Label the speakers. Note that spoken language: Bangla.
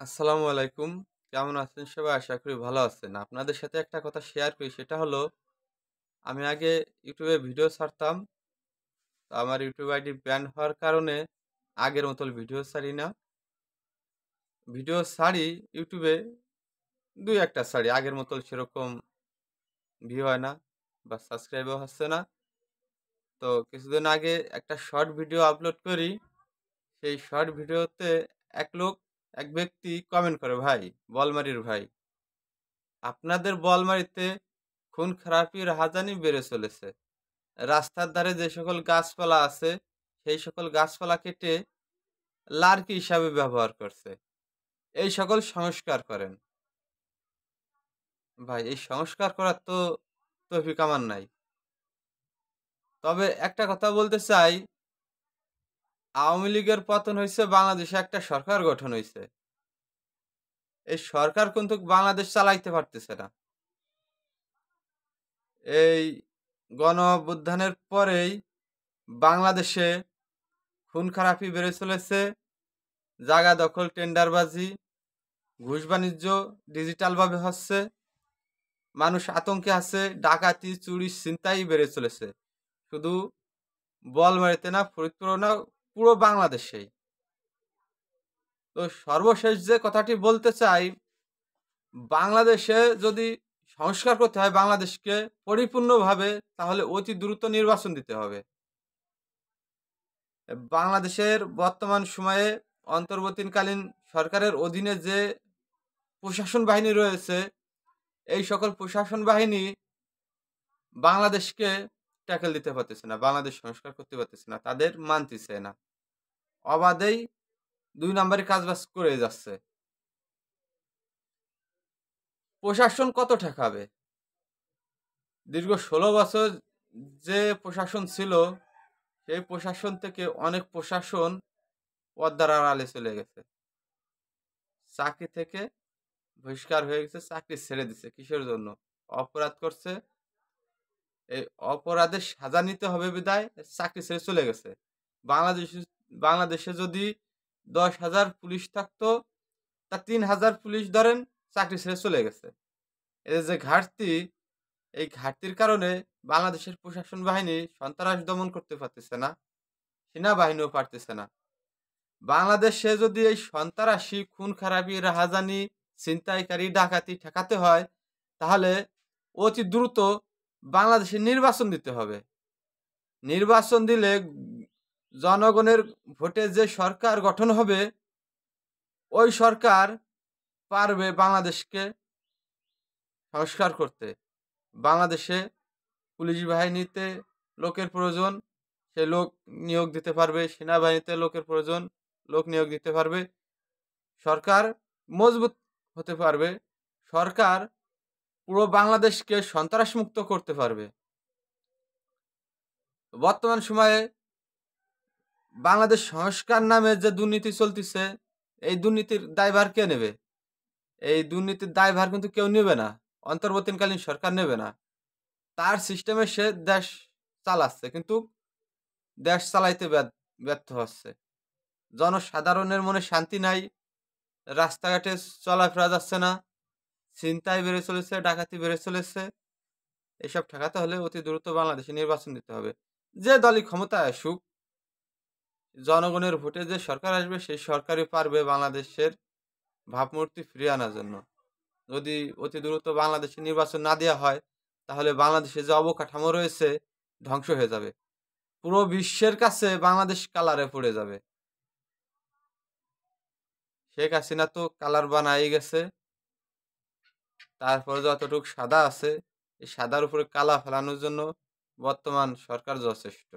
Speaker 1: আসসালামু আলাইকুম। কেমন আছেন সবাই? আশা করি ভালো আছেন। আপনাদের সাথে একটা কথা শেয়ার করি সেটা হলো, আমি আগে YouTube এ ভিডিও ছাড়তাম। তো আমার YouTube আইডি ব্যান হওয়ার কারণে আগের মতো ভিডিও ছাড়ি না। ভিডিও ছাড়ি YouTube এ ২-১ টা ছাড়ি। আগের মতো সেরকম ভিউ হয় না বা সাবস্ক্রাইবও হচ্ছে না। তো কিছুদিন আগে একটা শর্ট ভিডিও আপলোড করি। সেই শর্ট ভিডিওতে এক লোক এক ব্যক্তি কমেন্ট করে, "ভাই, বলমারির ভাই, আপনাদের বলমারিতে খুন-খারাপি রাহাজানি বেড়ে চলেছে। রাস্তার ধারে যে সকল গাছপালা আছে, সেই সকল গাছপালা কেটে লার্কি হিসাবে ব্যবহার করছে। এই সকল সংস্কার করেন।" ভাই, এই সংস্কার করার তো তৌফিক আমার নাই। তবে একটা কথা বলতে চাই, আওয়ামী লীগের পতন হইছে, বাংলাদেশে একটা সরকার গঠন হইছে। এই সরকার কিন্তু বাংলাদেশ চালাইতে পারতেছে না। এই গণ-অভ্যুত্থানের পরেই বাংলাদেশে খুন-খারাপি বেড়ে চলেছে, জাগা দখল, টেন্ডারবাজি, ঘুষ-বাণিজ্য ডিজিটালভাবে হচ্ছে। মানুষ আতঙ্কে আছে, ডাকাতি, চুরি, ছিনতাই বেড়ে চলেছে। শুধু বোয়ালমারীতে না, ফরিদপুরেও না, পুরো বাংলাদেশেই। তো সর্বশেষ যে কথাটি বলতে চাই, বাংলাদেশে যদি সংস্কার করতে হয় বাংলাদেশকে পরিপূর্ণভাবে, তাহলে অতি দ্রুত নির্বাচন দিতে হবে। বাংলাদেশের বর্তমান সময়ে অন্তর্বর্তীকালীন সরকারের অধীনে যে প্রশাসন বাহিনী রয়েছে, এই সকল প্রশাসন বাহিনী বাংলাদেশকে ট্যাকেল দিতে পারতেছে না। বাংলাদেশ সংস্কার করতে পারতেছে না। তাদের মানতেছে না। অবাধেই ২ নাম্বারি কাজবাজ করে যাচ্ছে। প্রশাসন কত ঠেকাবে? দীর্ঘ ১৬ বছর যে প্রশাসন ছিল, সেই প্রশাসন থেকে অনেক প্রশাসন পর্দার আড়ালে চলে গেছে। চাকরি থেকে বহিষ্কার হয়ে গেছে, চাকরি ছেড়ে দিছে। কিসের জন্য? অপরাধ করছে। এই অপরাধের সাজা নিতে হবে বিধায় চাকরি ছেড়ে চলে গেছে। বাংলাদেশে বাংলাদেশে যদি ১০,০০০ পুলিশ থাকতো, তা ৩,০০০ পুলিশ ধরেন চাকরি ছেড়ে চলে গেছে। এর যে ঘাটতি, এই ঘাটতির কারণে বাংলাদেশের প্রশাসন বাহিনী সন্ত্রাস দমন করতে পারতেছে না, সেনাবাহিনীও পারতেছে না। বাংলাদেশে যদি এই সন্ত্রাসী, খুন-খারাপি, রাহাজানি, ছিনতাইকারী, ডাকাতি ঠেকাতে হয়, তাহলে অতি দ্রুত বাংলাদেশে নির্বাচন দিতে হবে। নির্বাচন দিলে জনগণের ভোটে যে সরকার গঠন হবে, ওই সরকার পারবে বাংলাদেশকে সংস্কার করতে। বাংলাদেশে পুলিশ বাহিনীতে লোকের প্রয়োজন, সে লোক নিয়োগ দিতে পারবে। সেনাবাহিনীতে লোকের প্রয়োজন, লোক নিয়োগ দিতে পারবে। সরকার মজবুত হতে পারবে। সরকার পুরো বাংলাদেশকে সন্ত্রাসমুক্ত করতে পারবে। বর্তমান সময়ে বাংলাদেশ সংস্কার নামে যে দুর্নীতি চলতিছে, এই দুর্নীতির দায়ভার কে নেবে? এই দুর্নীতির দায়ভার কিন্তু কেউ নেবে না। অন্তর্বর্তীকালীন সরকার নেবে না। তার সিস্টেমে সে দেশ চালাচ্ছে। কিন্তু দেশ চালাইতে ব্যর্থ হচ্ছে। জনসাধারণের মনে শান্তি নাই। রাস্তাঘাটে চলাফেরা যাচ্ছে না। ছিনতাই বেড়ে চলেছে, ডাকাতি বেড়ে চলেছে। এসব ঠেকাতে হলে অতি দ্রুত বাংলাদেশে নির্বাচন দিতে হবে। যে দলই ক্ষমতায় আসুক, জনগণের ভোটে যে সরকার আসবে, সেই সরকারই পারবে বাংলাদেশের ভাবমূর্তি ফিরিয়ে আনার জন্য। যদি অতি দ্রুত বাংলাদেশে নির্বাচন না দেওয়া হয়, তাহলে বাংলাদেশে যে অবকাঠামো রয়েছে, ধ্বংস হয়ে যাবে। পুরো বিশ্বের কাছে বাংলাদেশ কালারে পড়ে যাবে। শেখ হাসিনা তো কালার বানায় গেছে। তারপরে যতটুক সাদা আছে, এই সাদার উপরে কালা ফেলানোর জন্য বর্তমান সরকার যথেষ্ট।